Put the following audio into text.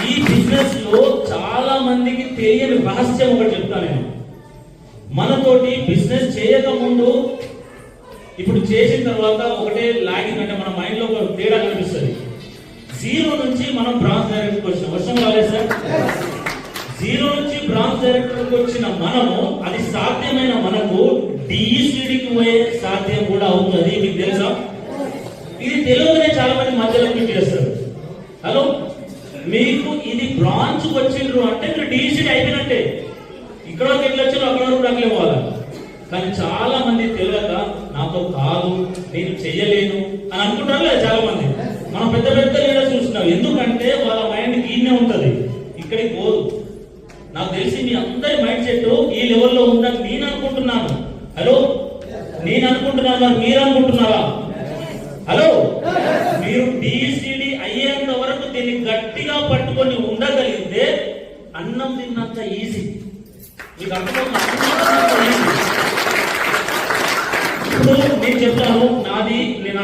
ఈ బిజినెస్ లో చాలా మందికి తెలియని రహస్యం ఒకటి చెప్తాను నేను. మనతోటి బిజినెస్ చేయక ముందు ఇప్పుడు చేసిన తర్వాత ఒకటే లాగింగ్, అంటే మన మైండ్ లో ఒక తేడా కనిపిస్తుంది. జీరో నుంచి మనం బ్రాంచ్ డైరెక్టర్కి వచ్చిన వర్షం రాలేదు సార్. జీరో నుంచి బ్రాంచ్ డైరెక్టర్కి వచ్చిన మనము, అది సాధ్యమైన మనకు డిఈసిడికి పోయే సాధ్యం కూడా అవుతుంది. మీకు తెలుసా? ఇది తెలుగునే చాలా మంది మధ్యలో చేస్తారు. హలో, మీకు ఇది బ్రాంచ్ వచ్చిండ్రు అంటే మీరు డిఈసిడి అయిపోయినట్టే. ఇక్కడ వరకు ఎట్లా వచ్చారో అక్కడ వరకు అట్లే పోవాలి. కానీ చాలా మంది తెలియక నాతో కాదు, నేను చెయ్యలేను అని అనుకుంటారు కదా చాలా మంది. మనం పెద్ద పెద్ద లీడర్స్ చూస్తున్నాం. ఎందుకంటే వాళ్ళ మైండ్ ఈయనే ఉంటది, ఇక్కడికి పోదు. నాకు తెలిసి మీ అందరి మైండ్ సెట్ ఈ లెవెల్లో ఉందని నేను అనుకుంటున్నాను. హలో, నేను అనుకుంటున్నాను, మరి మీరు అనుకుంటున్నారా? హలో, మీరు డిసిడి అయ్యేంత వరకు దీన్ని గట్టిగా పట్టుకొని ఉండగలిగితే అన్నం తిన్నంత ఈజీ. మీకు అర్థమవుతుంది? ఇప్పుడు నేను చెప్తాను, నాది నేను